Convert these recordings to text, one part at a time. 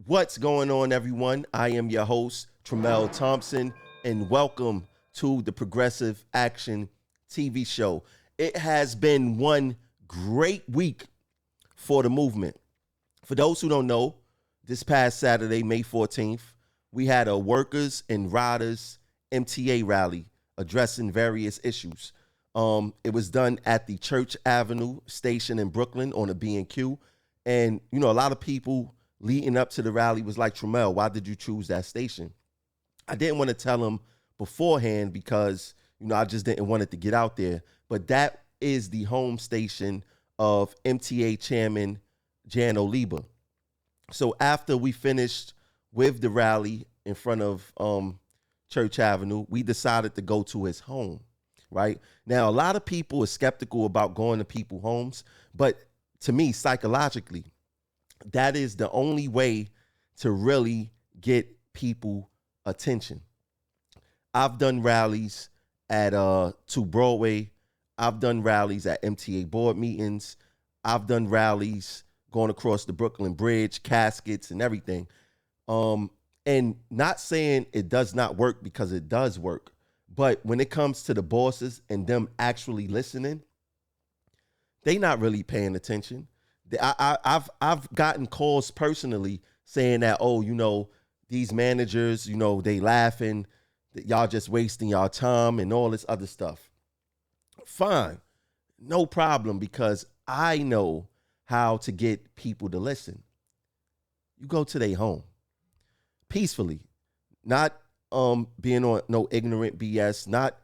What's going on, everyone? I am your host, Tremel Thompson, and welcome to the Progressive Action TV show. It has been one great week for the movement. For those who don't know, this past Saturday, May 14th, we had a workers and riders MTA rally addressing various issues. It was done at the Church Avenue station in Brooklyn on a B&Q. And, a lot of people leading up to the rally was like, Tremel, why did you choose that station? I didn't want to tell them beforehand because, I just didn't want it to get out there. But that is the home station of MTA chairman Janno Lieber. So after we finished with the rally in front of Church Avenue, we decided to go to his home, right? Now, a lot of people are skeptical about going to people's homes, but to me, psychologically, that is the only way to really get people attention. I've done rallies at 2 Broadway. I've done rallies at MTA board meetings. I've done rallies going across the Brooklyn Bridge, caskets and everything. And not saying it does not work, because it does work. But when it comes to the bosses and them actually listening, they not really paying attention. I've gotten calls personally saying that, these managers, they laughing, that y'all just wasting y'all time and all this other stuff. Fine, no problem, because I know how to get people to listen. You go to their home peacefully, not being on no ignorant BS, not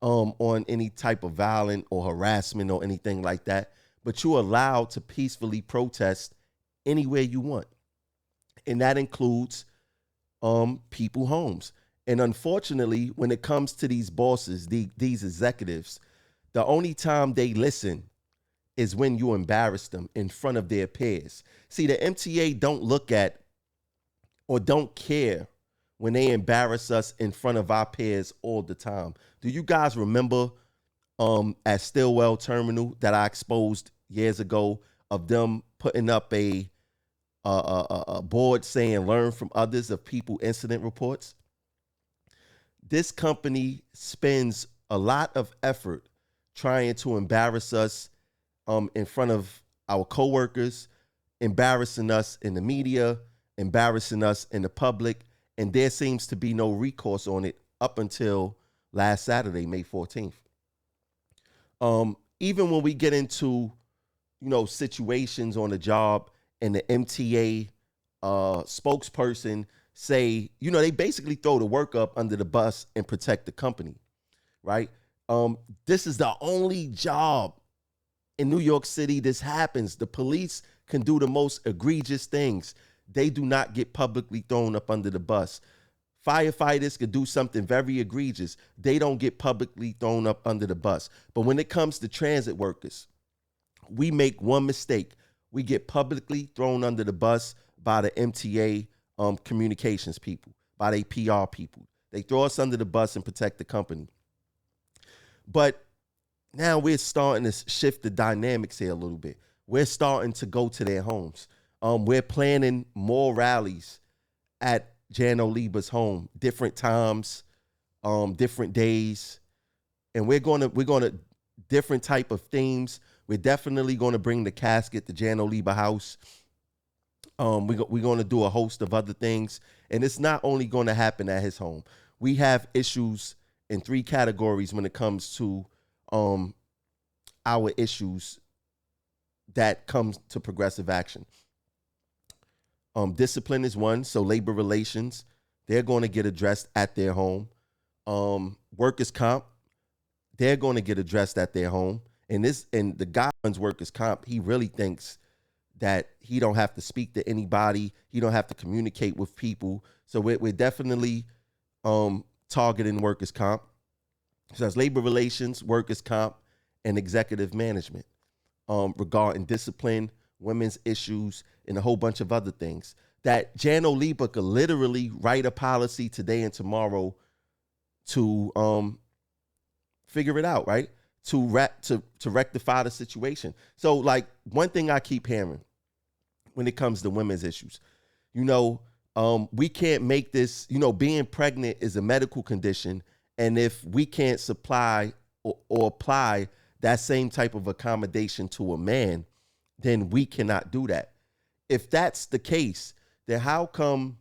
on any type of violent or harassment or anything like that, but you're allowed to peacefully protest anywhere you want. And that includes people homes. And unfortunately, when it comes to these bosses, these executives, the only time they listen is when you embarrass them in front of their peers. See, the MTA don't look at or don't care when they embarrass us in front of our peers all the time. Do you guys remember at Stillwell Terminal that I exposed years ago of them putting up a board saying learn from others of people incident reports? This company spends a lot of effort trying to embarrass us in front of our coworkers, embarrassing us in the media, embarrassing us in the public, and there seems to be no recourse on it up until last Saturday, May 14th. Even when we get into, situations on the job and the MTA spokesperson say, they basically throw the work up under the bus and protect the company, right? This is the only job in New York City this happens. The police can do the most egregious things. They do not get publicly thrown up under the bus. Firefighters could do something very egregious. They don't get publicly thrown up under the bus. But when it comes to transit workers, we make one mistake. We get publicly thrown under the bus by the MTA communications people, by their PR people. They throw us under the bus and protect the company. But now we're starting to shift the dynamics here a little bit. We're starting to go to their homes. We're planning more rallies at Janno Lieber's home, different times, different days, and we're gonna different type of themes. We're definitely going to bring the casket to Janno Lieber house. We're going to do a host of other things, and it's not only going to happen at his home. We have issues in 3 categories when it comes to our issues that comes to progressive action. Discipline is one, so labor relations, they're going to get addressed at their home. Workers' comp, they're going to get addressed at their home. And the guy runs workers' comp, he really thinks that he don't have to speak to anybody. He don't have to communicate with people. So we're definitely targeting workers' comp. So that's labor relations, workers' comp, and executive management regarding discipline, women's issues, and a whole bunch of other things that Janno Lieber could literally write a policy today and tomorrow to figure it out, right? To rectify the situation. So, like, one thing I keep hearing when it comes to women's issues, We can't make this, being pregnant is a medical condition. And if we can't supply or apply that same type of accommodation to a man, then we cannot do that. If that's the case, then how come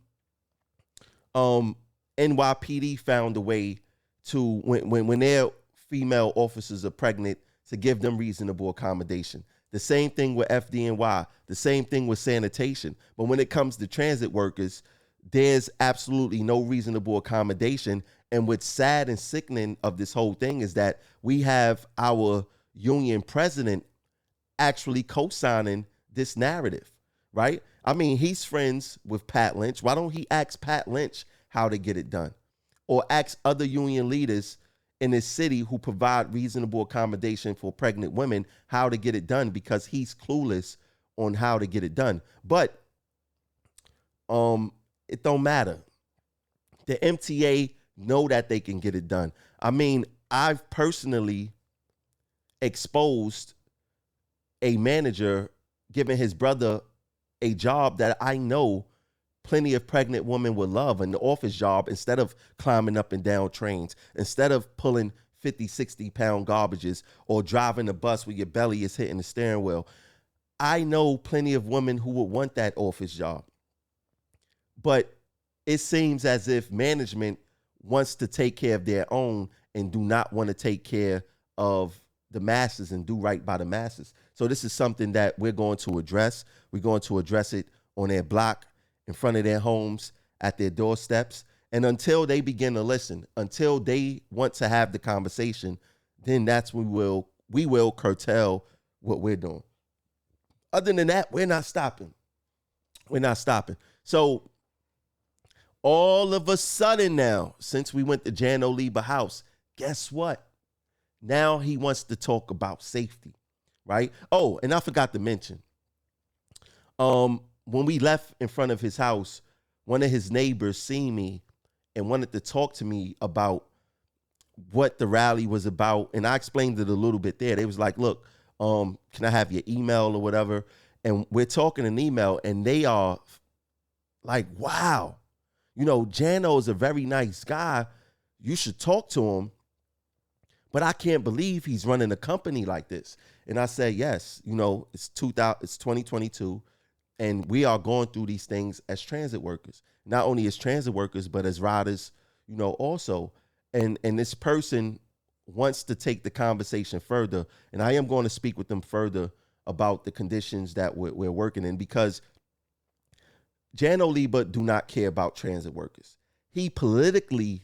NYPD found a way to, when their female officers are pregnant, to give them reasonable accommodation? The same thing with FDNY, the same thing with sanitation. But when it comes to transit workers, there's absolutely no reasonable accommodation. And what's sad and sickening of this whole thing is that we have our union president actually co-signing this narrative, right? I mean, he's friends with Pat Lynch. Why don't he ask Pat Lynch how to get it done? Or ask other union leaders in this city who provide reasonable accommodation for pregnant women how to get it done, because he's clueless on how to get it done. But it don't matter. The MTA know that they can get it done. I mean, I've personally exposed a manager giving his brother a job that I know plenty of pregnant women would love, an office job, instead of climbing up and down trains, instead of pulling 50, 60-pound garbages or driving a bus where your belly is hitting the steering wheel. I know plenty of women who would want that office job. But it seems as if management wants to take care of their own and do not want to take care of the masses and do right by the masses. So this is something that we're going to address. We're going to address it on their block, in front of their homes, at their doorsteps. And until they begin to listen, until they want to have the conversation, then that's when we will curtail what we're doing. Other than that, we're not stopping. We're not stopping. So all of a sudden now, since we went to Janno Lieber house, guess what? Now he wants to talk about safety, right? Oh, and I forgot to mention, when we left in front of his house, one of his neighbors seen me and wanted to talk to me about what the rally was about. And I explained it a little bit there. They was like, look, can I have your email or whatever? And we're talking an email, and they are like, wow, Janno is a very nice guy. You should talk to him. But I can't believe he's running a company like this. And I said, yes, it's 2022. And we are going through these things as transit workers, not only as transit workers, but as riders, also. And this person wants to take the conversation further. And I am going to speak with them further about the conditions that we're working in, because Janno Lieber do not care about transit workers. He politically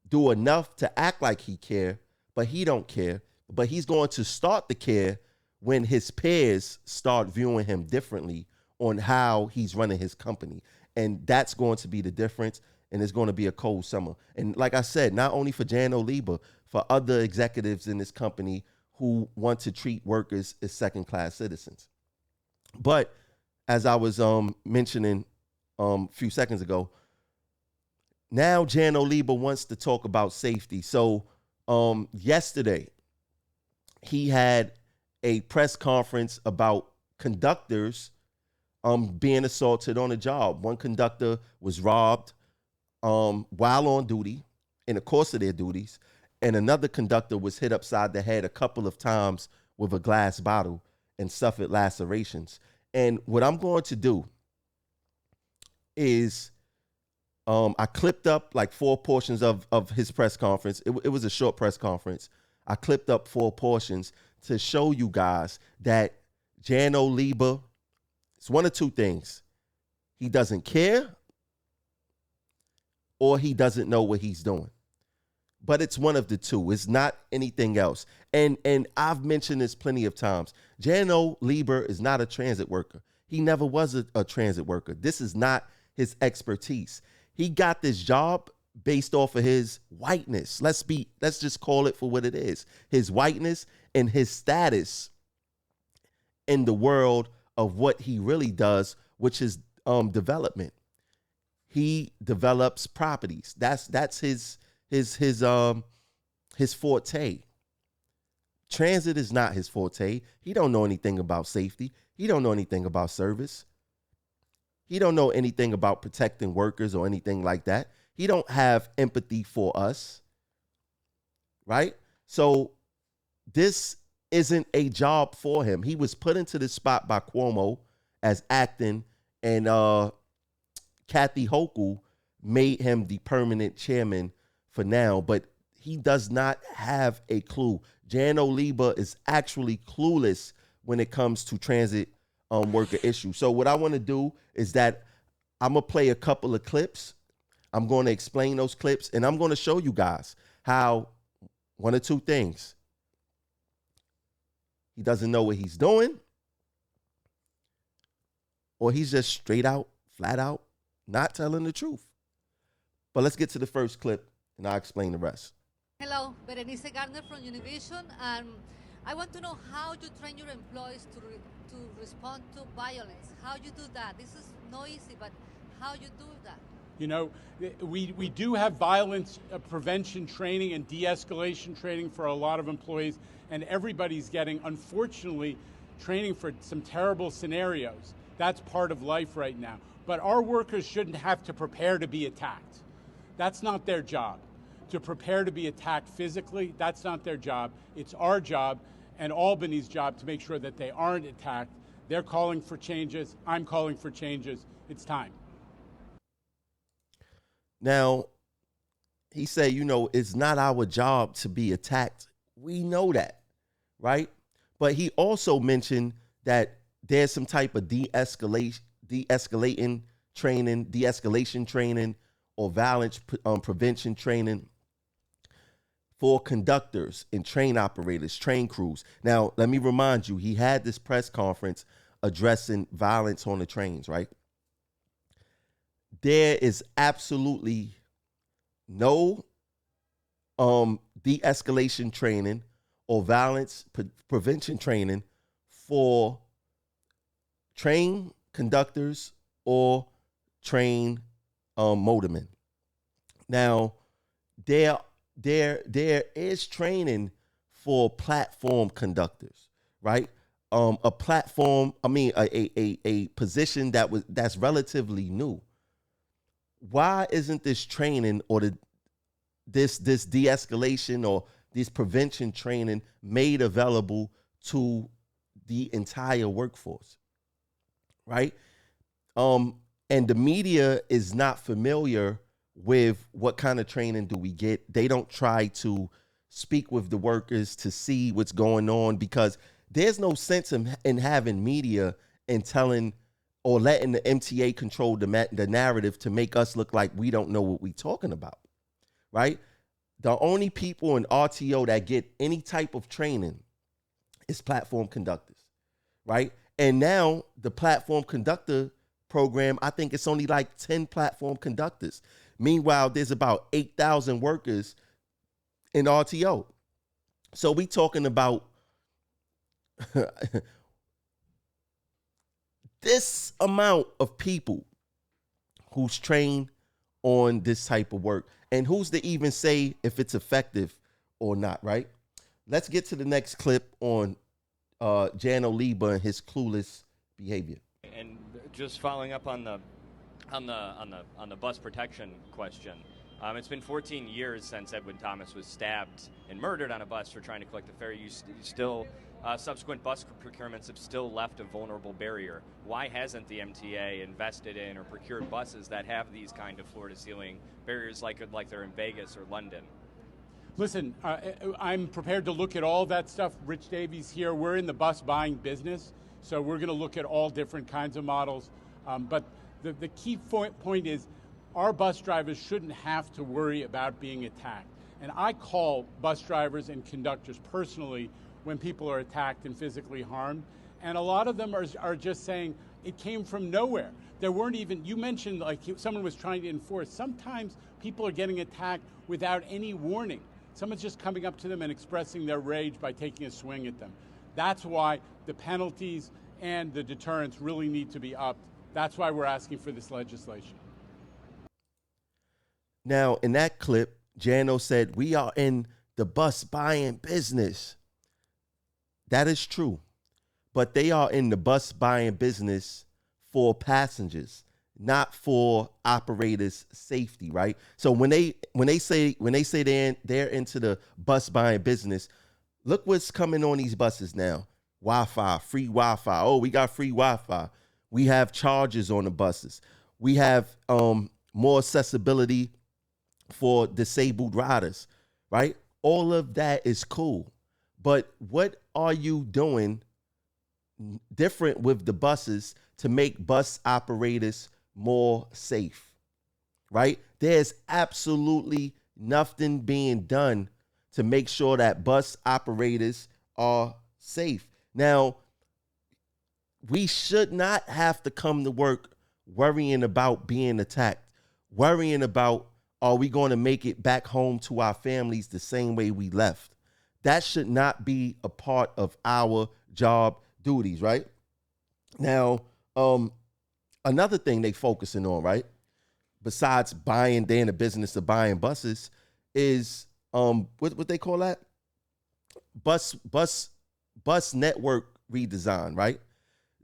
do enough to act like he care, but he don't care. But he's going to start to care when his peers start viewing him differently on how he's running his company. And that's going to be the difference. And it's going to be a cold summer. And like I said, not only for Janno Lieber, for other executives in this company who want to treat workers as second-class citizens. But as I was mentioning a few seconds ago, now Janno Lieber wants to talk about safety. So yesterday, he had a press conference about conductors being assaulted on the job. One conductor was robbed while on duty, in the course of their duties, and another conductor was hit upside the head a couple of times with a glass bottle and suffered lacerations. And what I'm going to do is I clipped up like 4 portions of his press conference. It was a short press conference. I clipped up 4 portions to show you guys that Janno Lieber, it's one of 2 things. He doesn't care, or he doesn't know what he's doing. But it's one of the 2. It's not anything else. And I've mentioned this plenty of times. Janno Lieber is not a transit worker. He never was a transit worker. This is not his expertise. He got this job based off of his whiteness. Let's just call it for what it is. His whiteness and his status in the world of what he really does, which is development. He develops properties. That's his forte. Transit is not his forte. He don't know anything about safety. He don't know anything about service. He don't know anything about protecting workers or anything like that. He don't have empathy for us, right? So this isn't a job for him. He was put into this spot by Cuomo as acting, and Kathy Hochul made him the permanent chairman for now, but he does not have a clue. Janno Lieber is actually clueless when it comes to transit worker issues. So what I want to do is that I'm going to play a couple of clips. I'm going to explain those clips, and I'm going to show you guys how one or two things. He doesn't know what he's doing, or he's just straight out, flat out, not telling the truth. But let's get to the first clip, and I'll explain the rest. Hello, Berenice Gardner from Univision, and I want to know how you train your employees to respond to violence. How you do that? This is not easy, but how you do that? You know, we do have violence prevention training and de-escalation training for a lot of employees, and everybody's getting, unfortunately, training for some terrible scenarios. That's part of life right now. But our workers shouldn't have to prepare to be attacked. That's not their job. To prepare to be attacked physically, that's not their job. It's our job and Albany's job to make sure that they aren't attacked. They're calling for changes. I'm calling for changes. It's time. Now, he said, you know, it's not our job to be attacked. We know that, right? But he also mentioned that there's some type of de-escalation training, or violence prevention training for conductors and train operators, train crews. Now, let me remind you, he had this press conference addressing violence on the trains, right? There is absolutely no de-escalation training or violence prevention training for train conductors or train motormen. Now, there is training for platform conductors, right? A platform, a position that's relatively new. Why isn't this training or this de-escalation or this prevention training made available to the entire workforce, right? And the media is not familiar with what kind of training do we get. They don't try to speak with the workers to see what's going on, because there's no sense in having media and telling or letting the MTA control the narrative to make us look like we don't know what we're talking about, right? The only people in RTO that get any type of training is platform conductors, right? And now the platform conductor program, I think it's only like 10 platform conductors. Meanwhile, there's about 8,000 workers in RTO. So we talking about this amount of people who's trained on this type of work, and who's to even say if it's effective or not, right? Let's get to the next clip on Janno Lieber and his clueless behavior. And just following up on the bus protection question, it's been 14 years since Edwin Thomas was stabbed and murdered on a bus for trying to collect the fare. You still subsequent bus procurements have still left a vulnerable barrier. Why hasn't the MTA invested in or procured buses that have these kind of floor-to-ceiling barriers like they're in Vegas or London? Listen, I'm prepared to look at all that stuff. Rich Davies here. We're in the bus buying business, so we're going to look at all different kinds of models. But the key point is our bus drivers shouldn't have to worry about being attacked. And I call bus drivers and conductors personally when people are attacked and physically harmed. And a lot of them are just saying it came from nowhere. There weren't even, you mentioned like someone was trying to enforce. Sometimes people are getting attacked without any warning. Someone's just coming up to them and expressing their rage by taking a swing at them. That's why the penalties and the deterrence really need to be upped. That's why we're asking for this legislation. Now, in that clip, Janno said, we are in the bus buying business. That is true. But they are in the bus buying business for passengers, not for operators' safety, right? So when they say they're into the bus buying business, look what's coming on these buses now. Wi-Fi, free Wi-Fi. Oh, we got free Wi-Fi. We have chargers on the buses. We have more accessibility for disabled riders, right? All of that is cool. But what are you doing different with the buses to make bus operators more safe, right? There's absolutely nothing being done to make sure that bus operators are safe. Now, we should not have to come to work worrying about being attacked, worrying about, are we going to make it back home to our families the same way we left? That should not be a part of our job duties, right? Now, another thing they focusing on, right, besides buying, they're in the business of buying buses, is what they call that? Bus network redesign, right?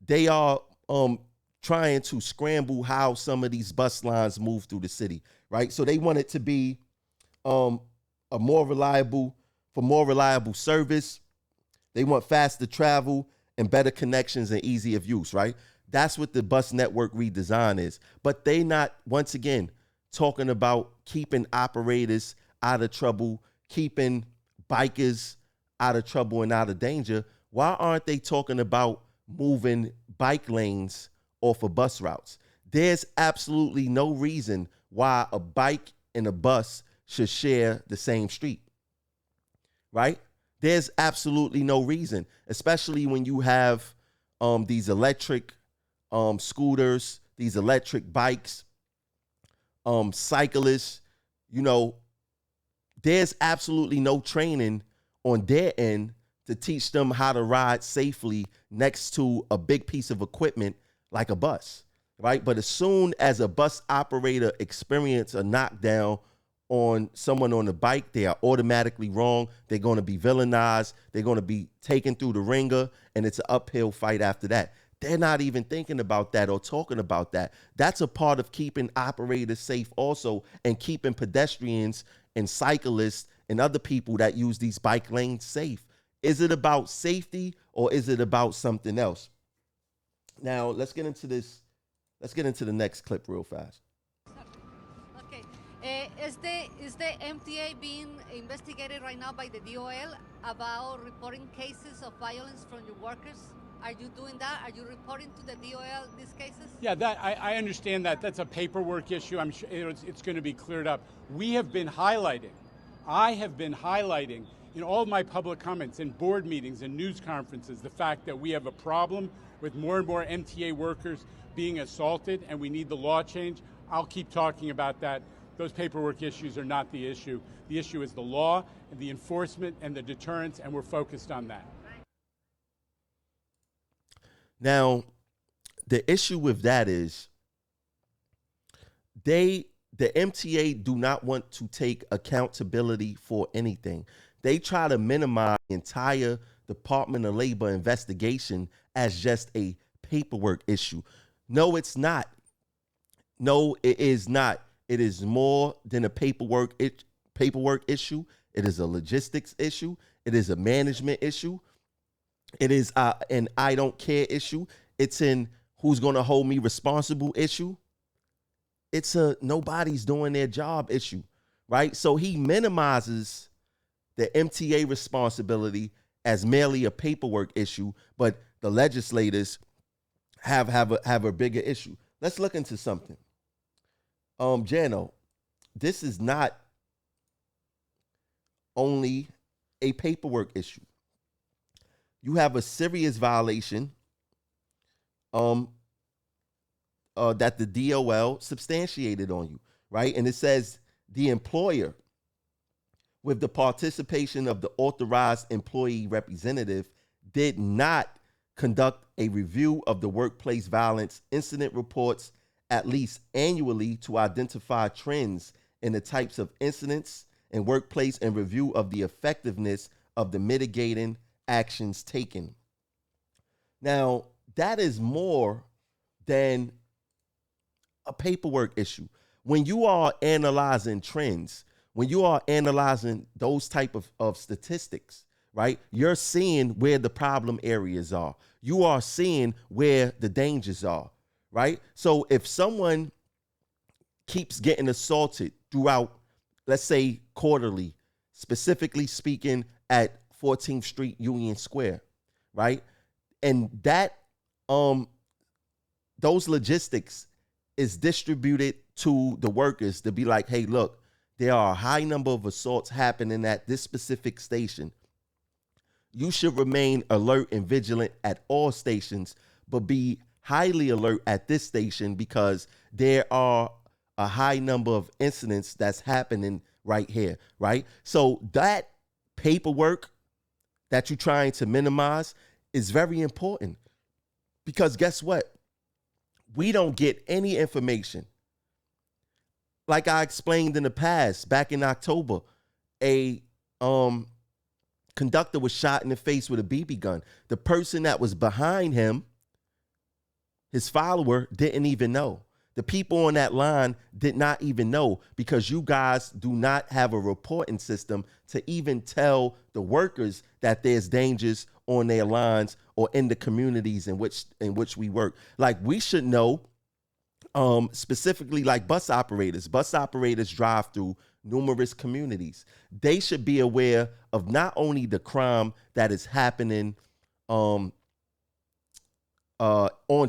They are trying to scramble how some of these bus lines move through the city, right? So they want it to be for more reliable service. They want faster travel and better connections and easy of use, right? That's what the bus network redesign is. But they not, once again, talking about keeping operators out of trouble, keeping bikers out of trouble and out of danger. Why aren't they talking about moving bike lanes off of bus routes? There's absolutely no reason why a bike and a bus should share the same street, right? There's absolutely no reason, especially when you have these electric scooters, these electric bikes, cyclists. You know, there's absolutely no training on their end to teach them how to ride safely next to a big piece of equipment like a bus, right? But as soon as a bus operator experience a knockdown on someone on the bike, they are automatically wrong. They're going to be villainized. They're going to be taken through the ringer, and it's an uphill fight after that. They're not even thinking about that or talking about that. That's a part of keeping operators safe also, and keeping pedestrians and cyclists and other people that use these bike lanes safe. Is it about safety or is it about something else? Now, let's get into this. Let's get into the next clip real fast. Okay. Is the MTA being investigated right now by the DOL about reporting cases of violence from your workers? Are you doing that? Are you reporting to the DOL these cases? Yeah, that I understand that. That's a paperwork issue. I'm sure it's going to be cleared up. I have been highlighting in all my public comments, in board meetings and news conferences, the fact that we have a problem with more and more MTA workers being assaulted, and we need the law change. I'll keep talking about that. Those paperwork issues are not the issue. The issue is the law and the enforcement and the deterrence, and we're focused on that. Now, the issue with that is the MTA do not want to take accountability for anything. They try to minimize the entire Department of Labor investigation as just a paperwork issue. No, it's not. No, it is not. It is more than a paperwork issue. It is a logistics issue. It is a management issue. It is an I don't care issue. It's an who's going to hold me responsible issue. It's a nobody's doing their job issue, right? So he minimizes the MTA responsibility as merely a paperwork issue, but the legislators have a bigger issue. Let's look into something. Janno, this is not only a paperwork issue. You have a serious violation that the DOL substantiated on you, right? And it says the employer, with the participation of the authorized employee representative, did not conduct a review of the workplace violence incident reports at least annually to identify trends in the types of incidents in workplace and review of the effectiveness of the mitigating actions taken. Now, that is more than a paperwork issue. When you are analyzing trends, when you are analyzing those type of statistics, right, you're seeing where the problem areas are. You are seeing where the dangers are, right? So if someone keeps getting assaulted throughout, let's say quarterly, specifically speaking at 14th Street Union Square, right? And that those logistics is distributed to the workers to be like, hey, look, there are a high number of assaults happening at this specific station. You should remain alert and vigilant at all stations, but be highly alert at this station because there are a high number of incidents that's happening right here, right? So that paperwork that you're trying to minimize is very important because guess what? We don't get any information. Like I explained in the past, back in October, a conductor was shot in the face with a BB gun. The person that was behind him, his follower, didn't even know. The people on that line did not even know because you guys do not have a reporting system to even tell the workers that there's dangers on their lines or in the communities in which we work. Like we should know, specifically like bus operators. Bus operators drive through numerous communities. They should be aware of not only the crime that is happening on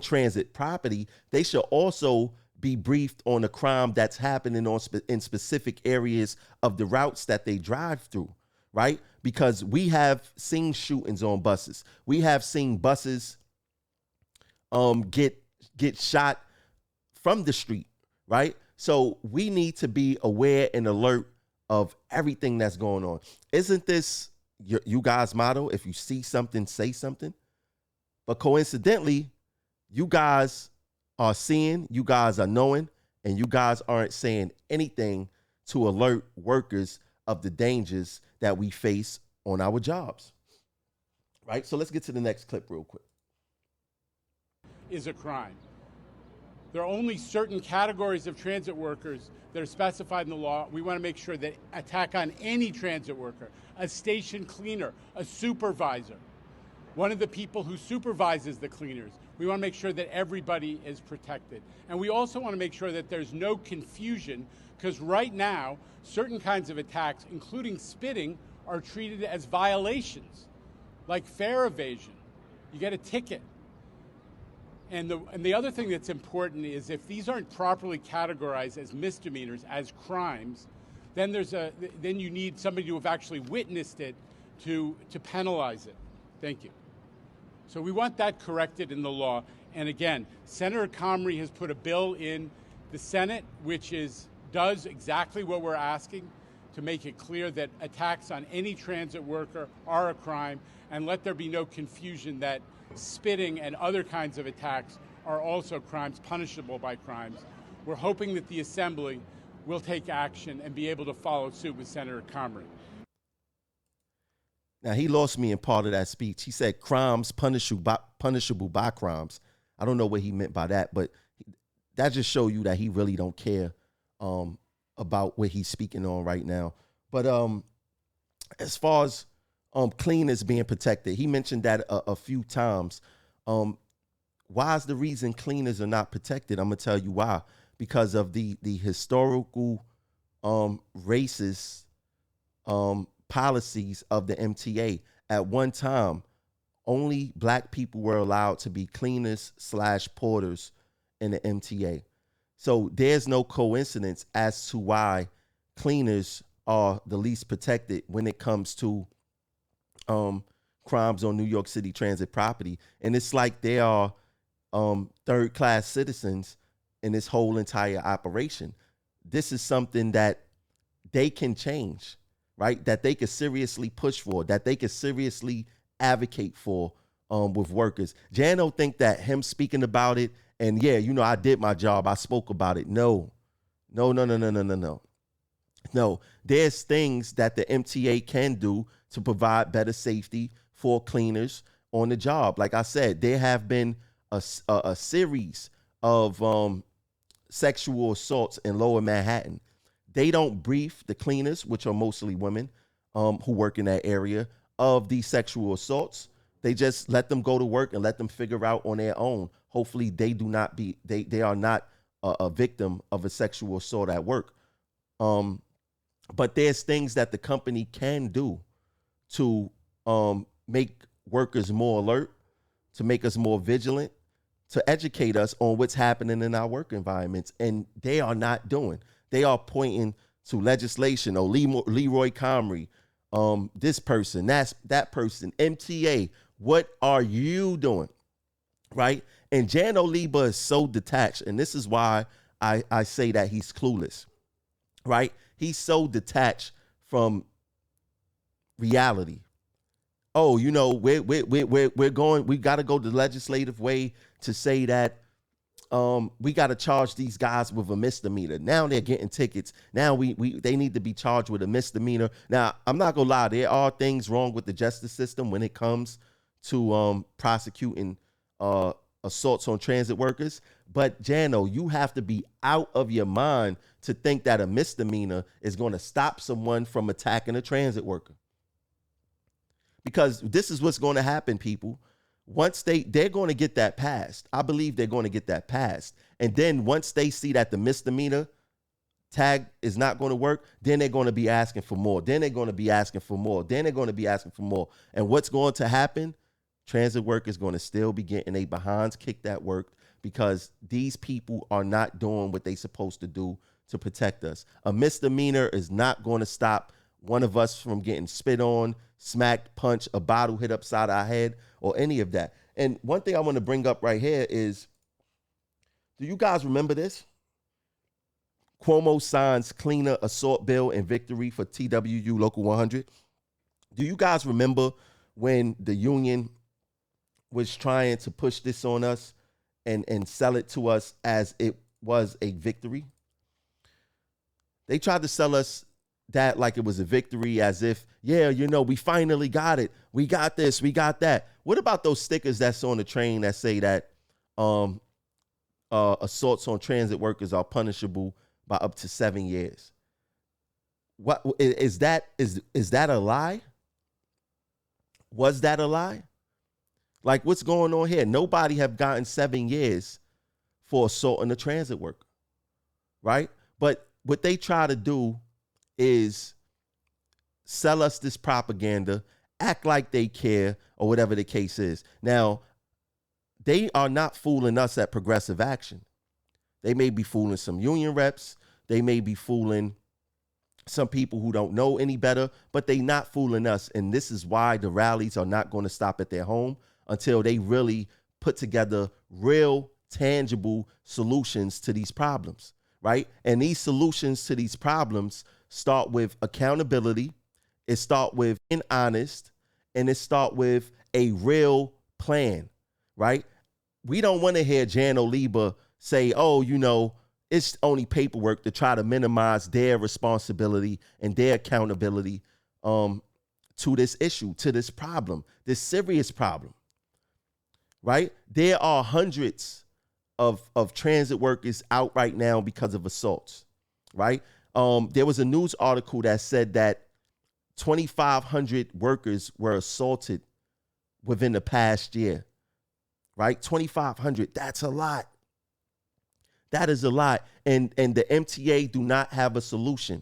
transit property, they should also be briefed on the crime that's happening in specific areas of the routes that they drive through, right? Because we have seen shootings on buses. We have seen buses get shot from the street, right? So we need to be aware and alert of everything that's going on. Isn't this you guys' motto? If you see something, say something. But coincidentally, you guys are seeing, you guys are knowing, and you guys aren't saying anything to alert workers of the dangers that we face on our jobs. Right? So let's get to the next clip real quick. Is a crime. There are only certain categories of transit workers that are specified in the law. We want to make sure that attack on any transit worker, a station cleaner, a supervisor, one of the people who supervises the cleaners. We want to make sure that everybody is protected. And we also want to make sure that there's no confusion because right now, certain kinds of attacks, including spitting, are treated as violations, like fare evasion. You get a ticket. And the other thing that's important is if these aren't properly categorized as misdemeanors, as crimes, then then you need somebody to have actually witnessed it to penalize it. Thank you. So we want that corrected in the law. And again, Senator Comrie has put a bill in the Senate which does exactly what we're asking to make it clear that attacks on any transit worker are a crime and let there be no confusion that spitting and other kinds of attacks are also crimes punishable by crimes. We're hoping that the Assembly will take action and be able to follow suit with Senator Comrie. Now, he lost me in part of that speech. He said crimes punishable by crimes. I don't know what he meant by that, but that just shows you that he really don't care about what he's speaking on right now. But as far as cleaners being protected, he mentioned that a few times. Why is the reason cleaners are not protected? I'm going to tell you why. Because of the historical racist policies of the MTA. At one time, only black people were allowed to be cleaners / porters in the MTA. So there's no coincidence as to why cleaners are the least protected when it comes to crimes on New York City transit property. And it's like they are third-class citizens in this whole entire operation. This is something that they can change, right? That they could seriously push for, that they could seriously advocate for with workers. Janno think that him speaking about it and yeah, you know, I did my job, I spoke about it. No, there's things that the MTA can do to provide better safety for cleaners on the job. Like I said, there have been a series of sexual assaults in Lower Manhattan, they don't brief the cleaners, which are mostly women who work in that area, of these sexual assaults. They just let them go to work and let them figure out on their own. Hopefully they are not a victim of a sexual assault at work. But there's things that the company can do to make workers more alert, to make us more vigilant, to educate us on what's happening in our work environments. And they are not doing. They are pointing to legislation. Leroy Comrie, this person, that person, MTA. What are you doing? Right? And Janno Lieber is so detached. And this is why I say that he's clueless. Right? He's so detached from reality. Oh, you know, we're going, we got to go the legislative way to say that we got to charge these guys with a misdemeanor. Now they're getting tickets. Now they need to be charged with a misdemeanor. Now, I'm not going to lie. There are things wrong with the justice system when it comes to prosecuting assaults on transit workers. But Janno, you have to be out of your mind to think that a misdemeanor is going to stop someone from attacking a transit worker. Because this is what's going to happen, people. Once they're going to get that passed. I believe they're going to get that passed. And then once they see that the misdemeanor tag is not going to work, then they're going to be asking for more. Then they're going to be asking for more. Then they're going to be asking for more. And what's going to happen? Transit workers going to still be getting their behinds kicked at work because these people are not doing what they're supposed to do to protect us. A misdemeanor is not going to stop one of us from getting spit on, smacked, punched, a bottle hit upside our head, or any of that. And one thing I want to bring up right here is, do you guys remember this? Cuomo signs cleaner assault bill in victory for TWU Local 100. Do you guys remember when the union was trying to push this on us and sell it to us as it was a victory? They tried to sell us that like it was a victory, as if, yeah, you know, we finally got it. We got this, we got that. What about those stickers that's on the train that say that assaults on transit workers are punishable by up to 7 years? What is that? Is that a lie? Was that a lie? Like, what's going on here? Nobody have gotten 7 years for assaulting a transit worker, right? But what they try to do is sell us this propaganda, act like they care, or whatever the case is. Now, they are not fooling us at Progressive Action. They may be fooling some union reps. They may be fooling some people who don't know any better, but they not fooling us. And this is why the rallies are not going to stop at their home until they really put together real, tangible solutions to these problems, right? And these solutions to these problems start with accountability. It start with being honest, and it start with a real plan, right? We don't want to hear Janno Lieber say, oh, you know, it's only paperwork, to try to minimize their responsibility and their accountability to this issue, to this problem, this serious problem, right? There are hundreds of transit workers out right now because of assaults, right? There was a news article that said that 2,500 workers were assaulted within the past year, right? 2,500, that's a lot. That is a lot. And the MTA do not have a solution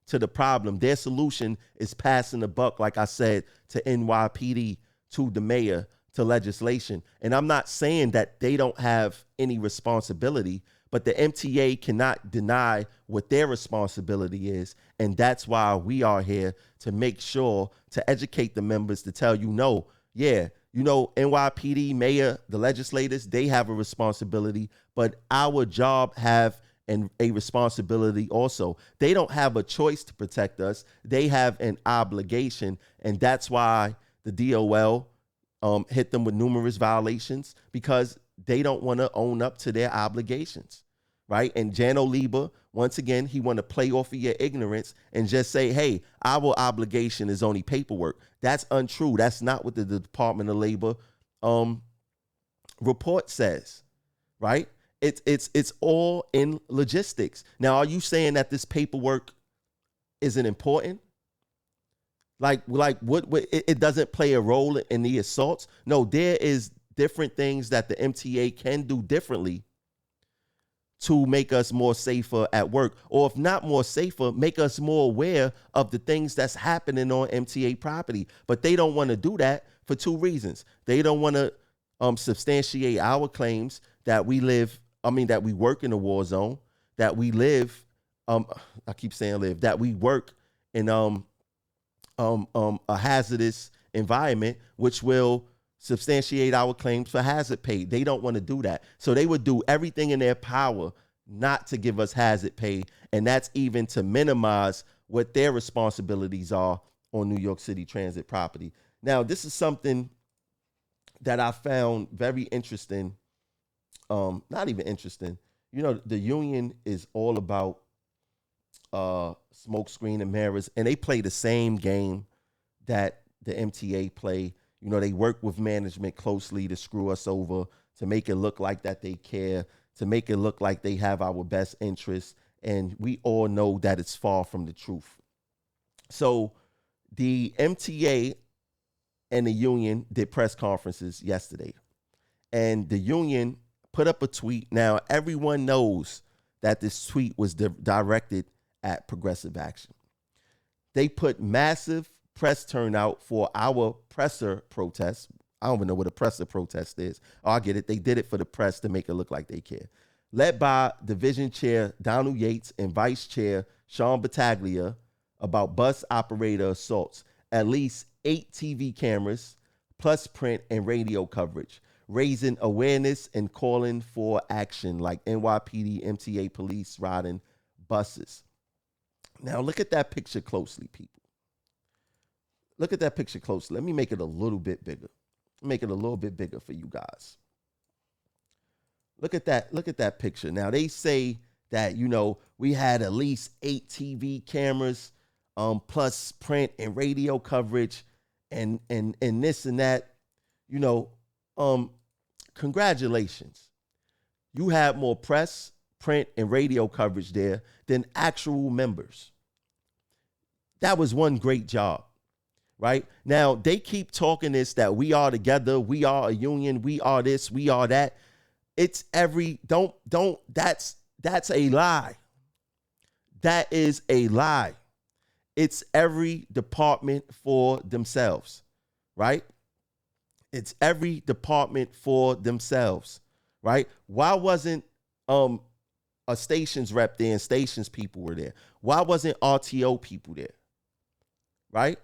to the problem. Their solution is passing the buck, like I said, to NYPD, to the mayor, to legislation. And I'm not saying that they don't have any responsibility, but the MTA cannot deny what their responsibility is. And that's why we are here, to make sure to educate the members, to tell you, no, yeah, you know, NYPD, mayor, the legislators, they have a responsibility, but our job have a responsibility also. They don't have a choice to protect us. They have an obligation. And that's why the DOL hit them with numerous violations, because they don't want to own up to their obligations, right? And Janno Lieber, once again, he want to play off of your ignorance and just say, hey, our obligation is only paperwork. That's untrue. That's not what the Department of Labor report says, right? It's all in logistics. Now, are you saying that this paperwork isn't important? Like what it doesn't play a role in the assaults? No, there is different things that the MTA can do differently to make us more safer at work, or if not more safer, make us more aware of the things that's happening on MTA property. But they don't want to do that for two reasons. They don't want to substantiate our claims that we work in a war zone, that we live, I keep saying live, that we work in a hazardous environment, which will substantiate our claims for hazard pay. They don't want to do that. So they would do everything in their power not to give us hazard pay. And that's even to minimize what their responsibilities are on New York City transit property. Now, this is something that I found very interesting. Not even interesting. You know, the union is all about smoke screen and mirrors, and they play the same game that the MTA play. You know, they work with management closely to screw us over, to make it look like that they care, to make it look like they have our best interests. And we all know that it's far from the truth. So the MTA and the union did press conferences yesterday. And the union put up a tweet. Now, everyone knows that this tweet was directed at Progressive Action. They put massive press turnout for our presser protest. I don't even know what a presser protest is. Oh, I get it. They did it for the press to make it look like they care. Led by Division Chair Donald Yates and Vice Chair Sean Battaglia, about bus operator assaults. At least 8 TV cameras, plus print and radio coverage, raising awareness and calling for action like NYPD, MTA police riding buses. Now, look at that picture closely, people. Look at that picture closely. Let me make it a little bit bigger. Make it a little bit bigger for you guys. Look at that. Look at that picture. Now, they say that, you know, we had at least 8 TV cameras, plus print and radio coverage and this and that. You know, congratulations. You had more press, print, and radio coverage there than actual members. That was one great job. Right now, they keep talking this, that we are together, we are a union, we are this, we are that. It's that's a lie. That is a lie. It's every department for themselves, right? It's every department for themselves, right? Why wasn't a stations rep there and stations people were there? Why wasn't RTO people there, right?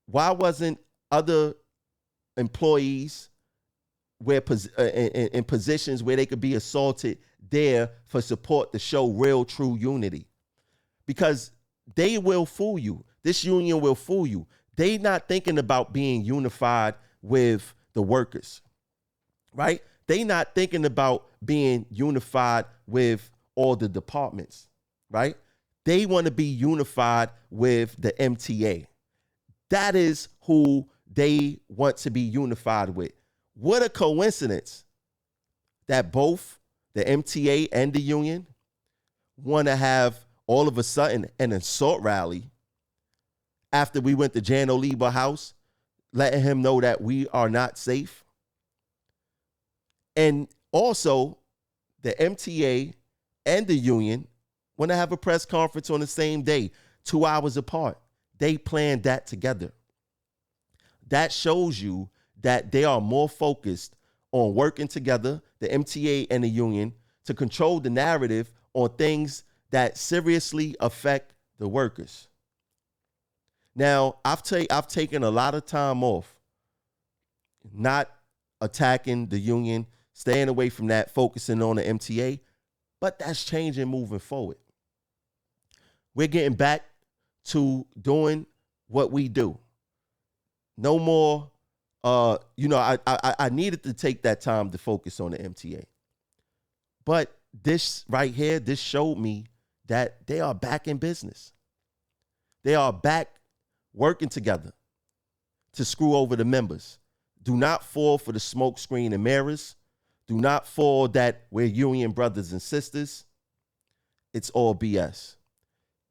Why wasn't other employees in positions where they could be assaulted there for support to show real, true unity? Because they will fool you. This union will fool you. They not thinking about being unified with the workers, right? They not thinking about being unified with all the departments, right? They want to be unified with the MTA. That is who they want to be unified with. What a coincidence that both the MTA and the union want to have all of a sudden an assault rally after we went to Janno Lieber house, letting him know that we are not safe. And also, the MTA and the union want to have a press conference on the same day, 2 hours apart. They planned that together. That shows you that they are more focused on working together, the MTA and the union, to control the narrative on things that seriously affect the workers. Now, I've taken a lot of time off, not attacking the union, staying away from that, focusing on the MTA, but that's changing moving forward. We're getting back to doing what we do. No more, I needed to take that time to focus on the MTA. But this right here, this showed me that they are back in business. They are back working together to screw over the members. Do not fall for the smoke screen and mirrors. Do not fall that we're union brothers and sisters. It's all BS.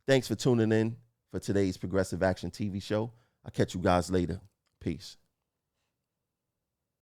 Thanks for tuning in for today's Progressive Action TV show. I'll catch you guys later. Peace.